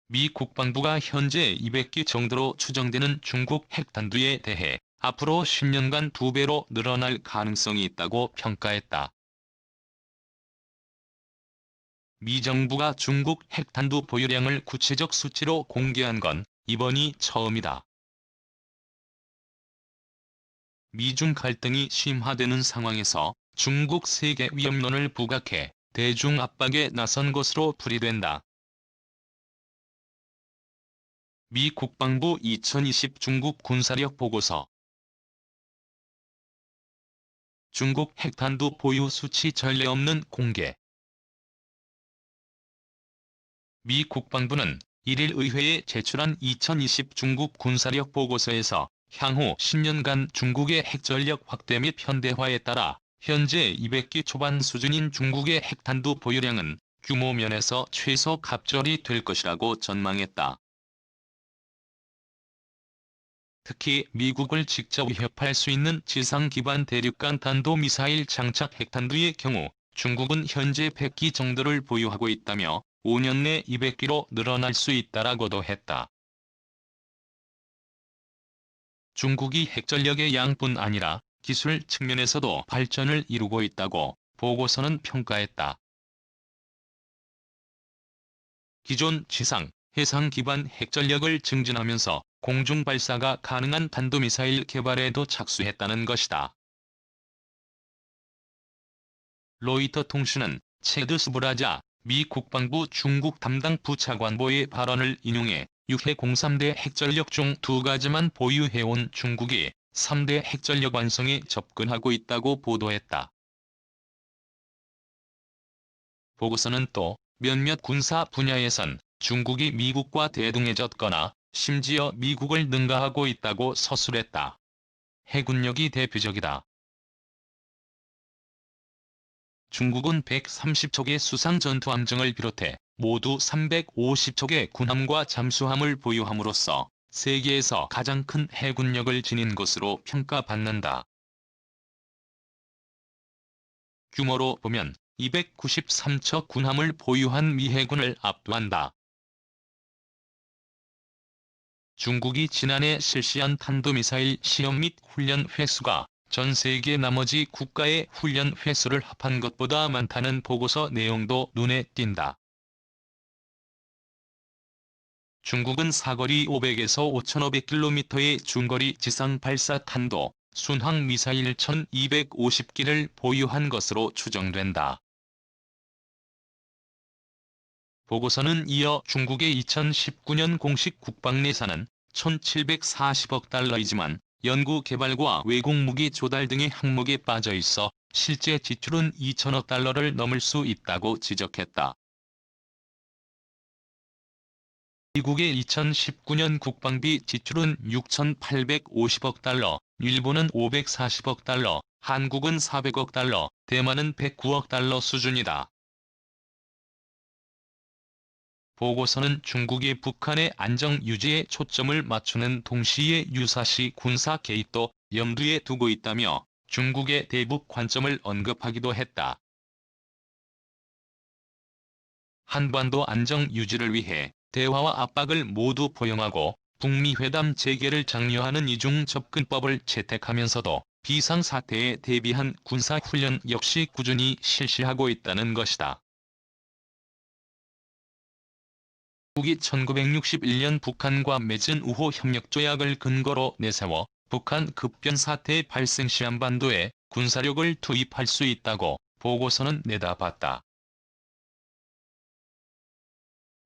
미 국방부가 현재 200기 정도로 추정되는 중국 핵탄두에 대해 앞으로 10년간 2배로 늘어날 가능성이 있다고 평가했다. 미 정부가 중국 핵탄두 보유량을 구체적 수치로 공개한 건 이번이 처음이다. 미중 갈등이 심화되는 상황에서 중국 세계 위협론을 부각해 대중 압박에 나선 것으로 풀이된다. 미 국방부 2020 중국 군사력 보고서. 중국 핵탄두 보유 수치 전례 없는 공개. 미 국방부는 1일 의회에 제출한 2020 중국 군사력 보고서에서 향후 10년간 중국의 핵전력 확대 및 현대화에 따라 현재 200기 초반 수준인 중국의 핵탄두 보유량은 규모 면에서 최소 갑절이 될 것이라고 전망했다. 특히 미국을 직접 위협할 수 있는 지상 기반 대륙간 탄도미사일 장착 핵탄두의 경우 중국은 현재 100기 정도를 보유하고 있다며 5년 내 200기로 늘어날 수 있다라고도 했다. 중국이 핵전력의 양뿐 아니라 기술 측면에서도 발전을 이루고 있다고 보고서는 평가했다. 기존 지상, 해상 기반 핵전력을 증진하면서 공중 발사가 가능한 탄도미사일 개발에도 착수했다는 것이다. 로이터 통신은 체드 스브라자 미 국방부 중국 담당 부차관보의 발언을 인용해 6해 공삼대 핵전력 중 2가지만 보유해온 중국이 3대 핵전력 완성에 접근하고 있다고 보도했다. 보고서는 또 몇몇 군사 분야에선 중국이 미국과 대등해졌거나 심지어 미국을 능가하고 있다고 서술했다. 해군력이 대표적이다. 중국은 130척의 수상 전투함정을 비롯해 모두 350척의 군함과 잠수함을 보유함으로써 세계에서 가장 큰 해군력을 지닌 것으로 평가받는다. 규모로 보면 293척 군함을 보유한 미 해군을 압도한다. 중국이 지난해 실시한 탄도미사일 시험 및 훈련 횟수가 전 세계 나머지 국가의 훈련 횟수를 합한 것보다 많다는 보고서 내용도 눈에 띈다. 중국은 사거리 500에서 5,500km의 중거리 지상 발사 탄도, 순항 미사일 1,250기를 보유한 것으로 추정된다. 보고서는 이어 중국의 2019년 공식 국방 예산은 1,740억 달러이지만 연구 개발과 외국 무기 조달 등의 항목에 빠져 있어 실제 지출은 2천억 달러를 넘을 수 있다고 지적했다. 미국의 2019년 국방비 지출은 6,850억 달러, 일본은 540억 달러, 한국은 400억 달러, 대만은 109억 달러 수준이다. 보고서는 중국이 북한의 안정 유지에 초점을 맞추는 동시에 유사시 군사 개입도 염두에 두고 있다며 중국의 대북 관점을 언급하기도 했다. 한반도 안정 유지를 위해 대화와 압박을 모두 포용하고 북미 회담 재개를 장려하는 이중 접근법을 채택하면서도 비상사태에 대비한 군사훈련 역시 꾸준히 실시하고 있다는 것이다. 미국이 1961년 북한과 맺은 우호 협력조약을 근거로 내세워 북한 급변 사태 발생 시 한반도에 군사력을 투입할 수 있다고 보고서는 내다봤다.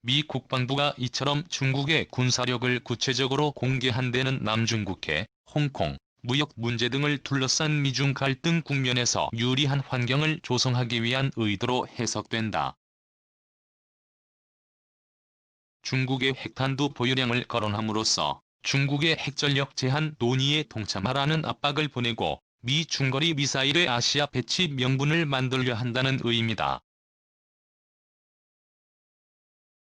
미 국방부가 이처럼 중국의 군사력을 구체적으로 공개한 데는 남중국해, 홍콩, 무역 문제 등을 둘러싼 미중 갈등 국면에서 유리한 환경을 조성하기 위한 의도로 해석된다. 중국의 핵탄두 보유량을 거론함으로써 중국의 핵전력 제한 논의에 동참하라는 압박을 보내고 미 중거리 미사일의 아시아 배치 명분을 만들려 한다는 의미다.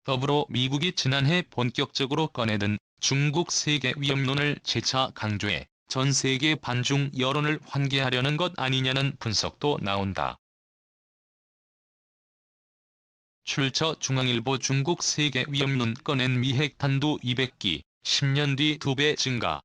더불어 미국이 지난해 본격적으로 꺼내든 중국 세계 위협론을 재차 강조해 전 세계 반중 여론을 환기하려는 것 아니냐는 분석도 나온다. 출처 중앙일보 중국 세계 위협론 꺼낸 미 핵 탄두 200기, 10년 뒤 2배 증가.